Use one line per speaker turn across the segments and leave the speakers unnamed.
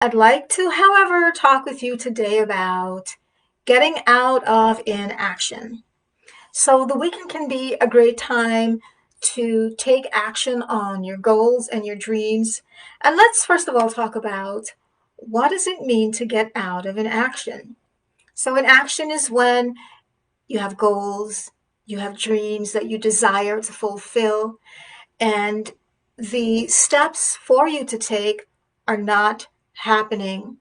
I'd like to, however, talk with you today about getting out of inaction. So, the weekend can be a great time to take action on your goals and your dreams. And let's first of all talk about what does it mean to get out of inaction? So, inaction is when you have goals, you have dreams that you desire to fulfill, and the steps for you to take are not happening.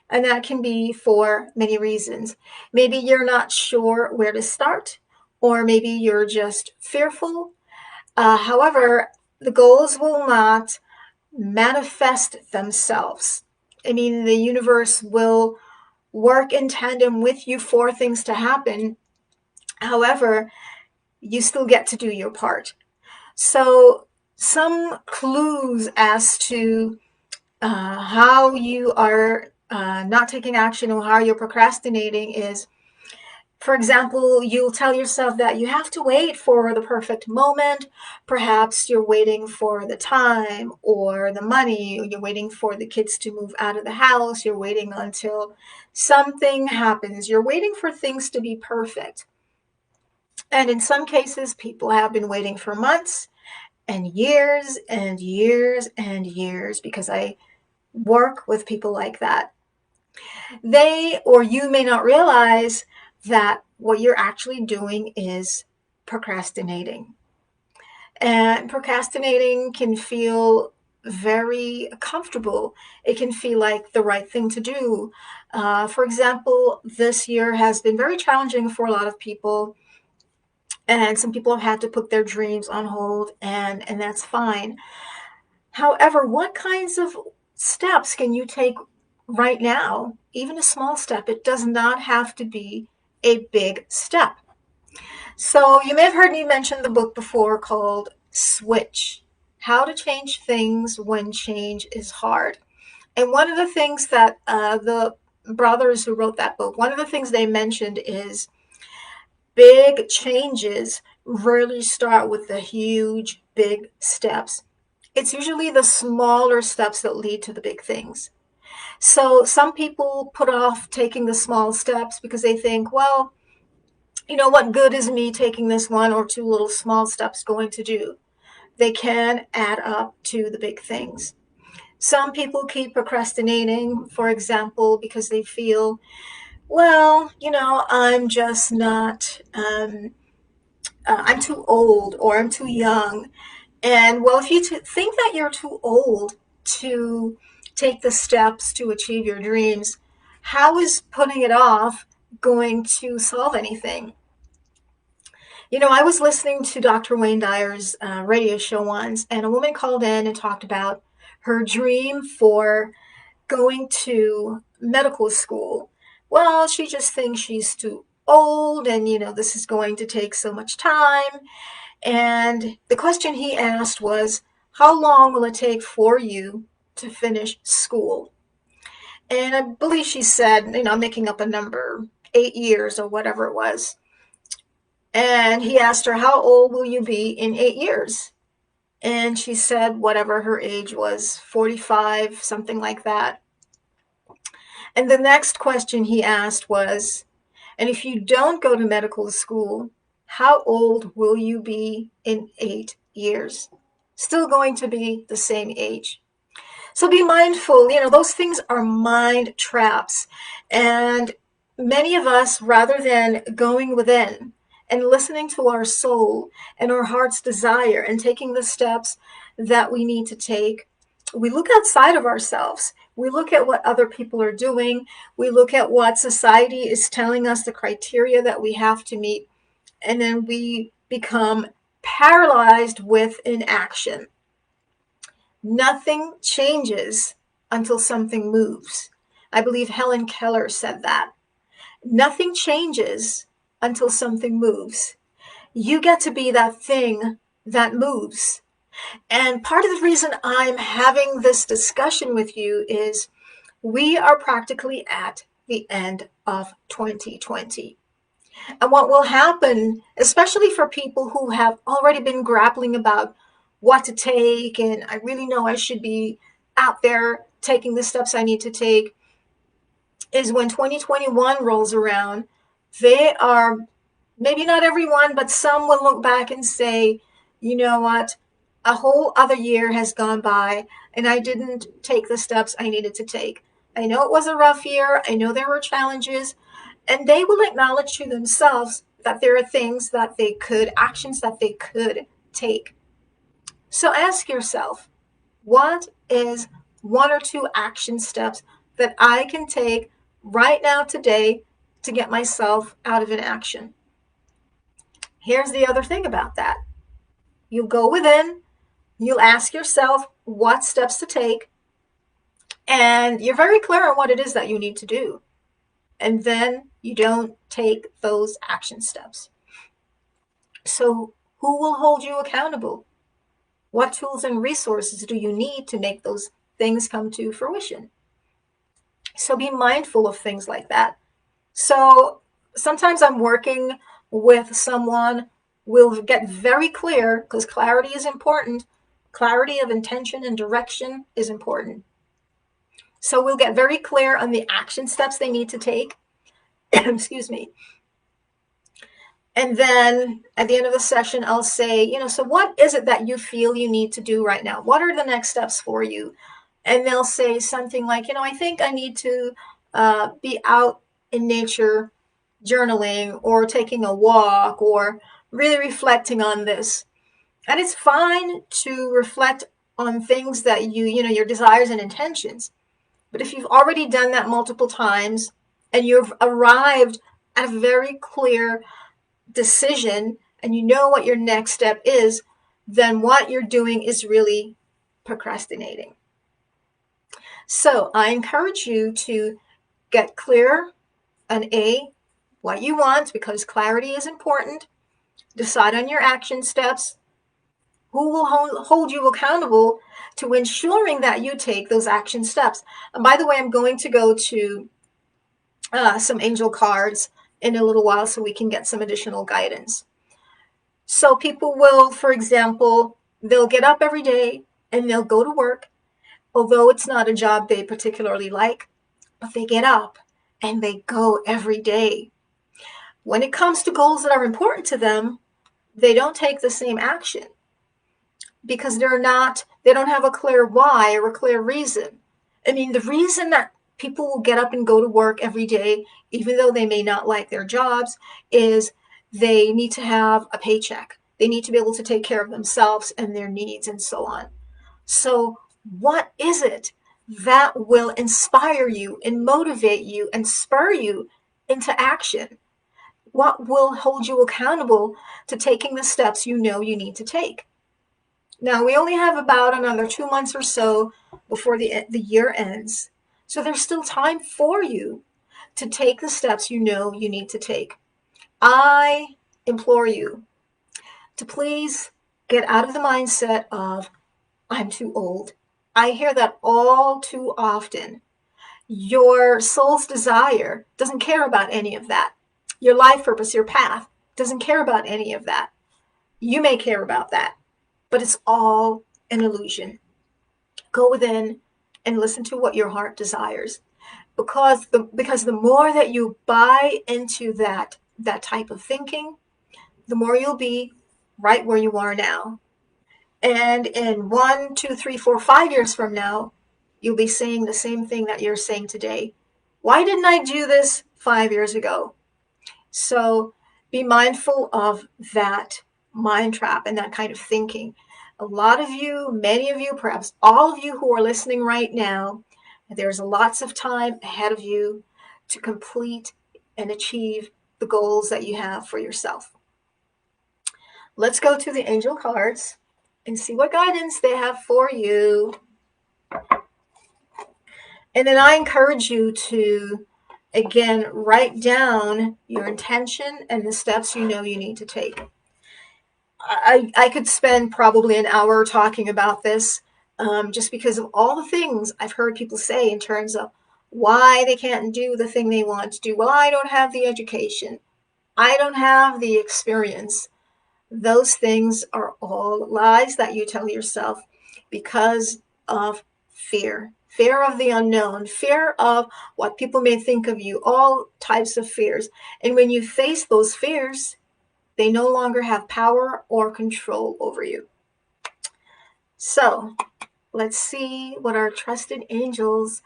And that can be for many reasons. Maybe you're not sure where to start, or maybe you're just fearful. However, the goals will not manifest themselves. I mean, the universe will work in tandem with you for things to happen. However, you still get to do your part. So, some clues as to how you are not taking action or how you're procrastinating is, for example, you'll tell yourself that you have to wait for the perfect moment. Perhaps you're waiting for the time or the money, or you're waiting for the kids to move out of the house, you're waiting until something happens, you're waiting for things to be perfect. And in some cases, people have been waiting for months and years and years and years because I work with people like that. They or you may not realize that what you're actually doing is procrastinating. And procrastinating can feel very comfortable. It can feel like the right thing to do. For example, this year has been very challenging for a lot of people, and some people have had to put their dreams on hold, and that's fine. However, what kinds of steps can you take right now? Even a small step. It does not have to be a big step. So, you may have heard me mention the book before called Switch: How to Change Things When Change is Hard. And one of the things that the brothers who wrote that book, one of the things they mentioned is big changes rarely start with the huge, big steps. It's usually the smaller steps that lead to the big things. So some people put off taking the small steps because they think, well, what good is me taking this one or two little small steps going to do? They can add up to the big things. Some people keep procrastinating, for example, because they feel, well, I'm just not, I'm too old or I'm too young. And well, if you think that you're too old to take the steps to achieve your dreams, how is putting it off going to solve anything? I was listening to Dr. Wayne Dyer's radio show once, and a woman called in and talked about her dream for going to medical school. Well, she just thinks she's too old, and this is going to take so much time. And the question he asked was, how long will it take for you to finish school? And I believe she said, I'm making up a number, 8 years or whatever it was. And he asked her, how old will you be in 8 years? And she said, whatever her age was, 45, something like that. And the next question he asked was, and if you don't go to medical school, how old will you be in 8 years? Still going to be the same age. So be mindful, those things are mind traps. And many of us, rather than going within and listening to our soul and our heart's desire and taking the steps that we need to take, we look outside of ourselves. We look at what other people are doing. We look at what society is telling us, the criteria that we have to meet, and then we become paralyzed with inaction. Nothing changes until something moves. I believe Helen Keller said that. Nothing changes until something moves. You get to be that thing that moves. And part of the reason I'm having this discussion with you is we are practically at the end of 2020. And what will happen, especially for people who have already been grappling about what to take, and I really know I should be out there taking the steps I need to take is when 2021 rolls around, they are, maybe not everyone, but some will look back and say, you know what? A whole other year has gone by and I didn't take the steps I needed to take. I know it was a rough year. I know there were challenges, and they will acknowledge to themselves that there are things that they could, actions that they could take. So ask yourself, what is one or two action steps that I can take right now today to get myself out of inaction? Here's the other thing about that. You go within, you ask yourself what steps to take, and you're very clear on what it is that you need to do. And then you don't take those action steps. So, who will hold you accountable? What tools and resources do you need to make those things come to fruition? So, be mindful of things like that. So, sometimes I'm working with someone, will get very clear because clarity is important. Clarity of intention and direction is important. So, we'll get very clear on the action steps they need to take. Excuse me. And then at the end of the session, I'll say, so what is it that you feel you need to do right now? What are the next steps for you? And they'll say something like, I think I need to be out in nature journaling or taking a walk or really reflecting on this. And it's fine to reflect on things that your desires and intentions. But if you've already done that multiple times and you've arrived at a very clear decision and you know what your next step is, then what you're doing is really procrastinating. So I encourage you to get clear on what you want, because clarity is important. Decide on your action steps. Who will hold you accountable to ensuring that you take those action steps? And by the way, I'm going to go to some angel cards in a little while so we can get some additional guidance. So people will, for example, they'll get up every day and they'll go to work, although it's not a job they particularly like, but they get up and they go every day. When it comes to goals that are important to them, they don't take the same action because they don't have a clear why or a clear reason. I mean, the reason that people will get up and go to work every day, even though they may not like their jobs, is they need to have a paycheck. They need to be able to take care of themselves and their needs and so on. So what is it that will inspire you and motivate you and spur you into action? What will hold you accountable to taking the steps you know you need to take? Now, we only have about another 2 months or so before the year ends. So there's still time for you to take the steps you know you need to take. I implore you to please get out of the mindset of, I'm too old. I hear that all too often. Your soul's desire doesn't care about any of that. Your life purpose, your path, doesn't care about any of that. You may care about that, but it's all an illusion. Go within and listen to what your heart desires. Because the more that you buy into that type of thinking, the more you'll be right where you are now. And in 1, 2, 3, 4, 5 years from now, you'll be saying the same thing that you're saying today. Why didn't I do this 5 years ago? So be mindful of that mind trap and that kind of thinking. A lot of you, many of you, perhaps all of you who are listening right now, there's lots of time ahead of you to complete and achieve the goals that you have for yourself. Let's go to the angel cards and see what guidance they have for you. And then I encourage you to, again, write down your intention and the steps you know you need to take. I could spend probably an hour talking about this, just because of all the things I've heard people say in terms of why they can't do the thing they want to do. Well, I don't have the education. I don't have the experience. Those things are all lies that you tell yourself because of fear. fear of the unknown, fear of what people may think of you, all types of fears. And when you face those fears, they no longer have power or control over you. So let's see what our trusted angels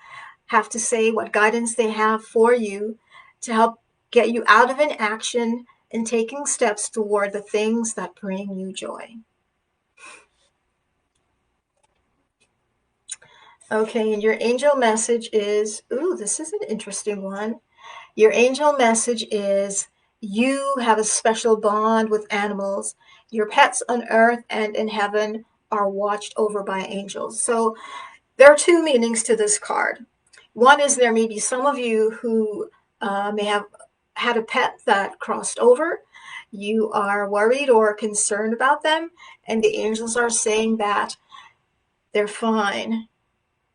have to say, what guidance they have for you to help get you out of inaction and taking steps toward the things that bring you joy. Okay, and your angel message is, ooh, this is an interesting one. Your angel message is, you have a special bond with animals. Your pets on earth and in heaven are watched over by angels. So there are two meanings to this card. One is there may be some of you who may have had a pet that crossed over. You are worried or concerned about them, and the angels are saying that they're fine.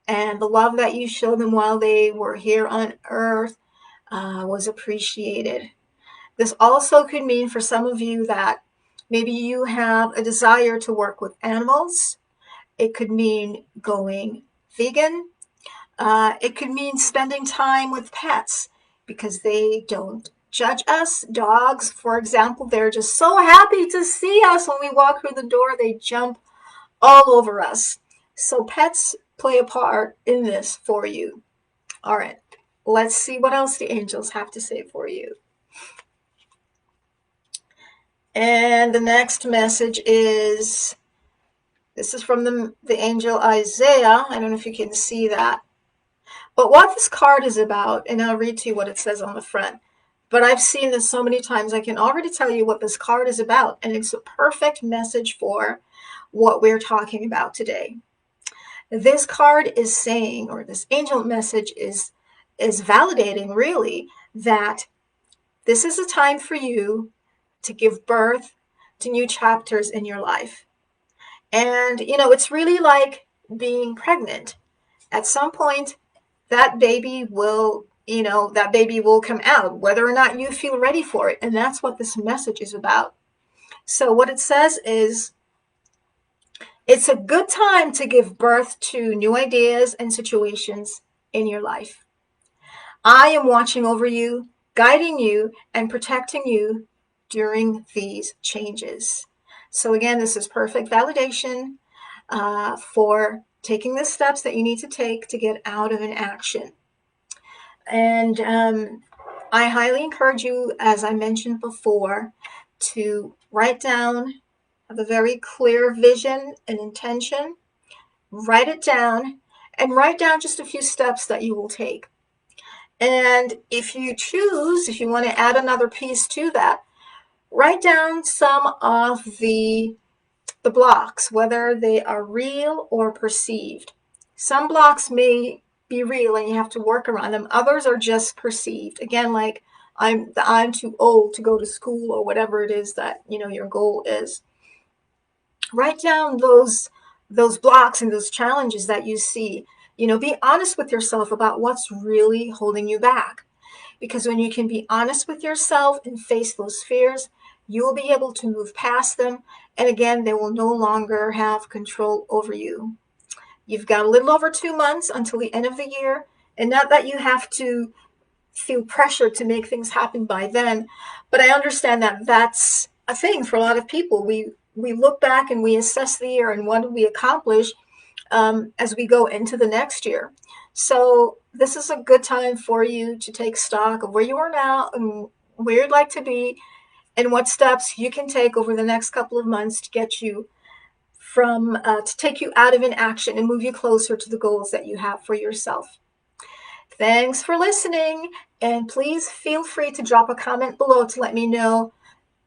And the love that you showed them while they were here on earth was appreciated. This also could mean for some of you that maybe you have a desire to work with animals. It could mean going vegan. It could mean spending time with pets because they don't judge us. Dogs, for example, they're just so happy to see us when we walk through the door. They jump all over us. So pets play a part in this for you. All right, let's see what else the angels have to say for you. And the next message is, this is from the angel Isaiah. I don't know if you can see that. But what this card is about, and I'll read to you what it says on the front. But I've seen this so many times, I can already tell you what this card is about. And it's a perfect message for what we're talking about today. This card is saying, or this angel message is validating really that this is a time for you to give birth to new chapters in your life. And, it's really like being pregnant. At some point, that baby will come out, whether or not you feel ready for it. And that's what this message is about. So what it says is, it's a good time to give birth to new ideas and situations in your life. I am watching over you, guiding you, and protecting you during these changes. So again, this is perfect validation for taking the steps that you need to take to get out of inaction. And I highly encourage you, as I mentioned before, to write down, have a very clear vision and intention, write it down, and write down just a few steps that you will take. And if you choose, if you want to add another piece to that, write down some of the blocks, whether they are real or perceived. Some blocks may be real and you have to work around them. Others are just perceived. Again, like I'm too old to go to school, or whatever it is that your goal is. Write down those blocks and those challenges that you see. Be honest with yourself about what's really holding you back. Because when you can be honest with yourself and face those fears, you will be able to move past them. And again, they will no longer have control over you. You've got a little over 2 months until the end of the year. And not that you have to feel pressure to make things happen by then, but I understand that that's a thing for a lot of people. We look back and we assess the year and what did we accomplish as we go into the next year. So this is a good time for you to take stock of where you are now and where you'd like to be, and what steps you can take over the next couple of months to get you to take you out of inaction and move you closer to the goals that you have for yourself. Thanks for listening, and please feel free to drop a comment below to let me know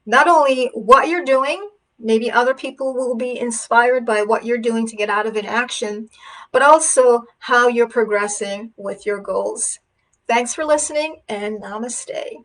not only what you're doing, maybe other people will be inspired by what you're doing to get out of inaction, but also how you're progressing with your goals. Thanks for listening, and namaste.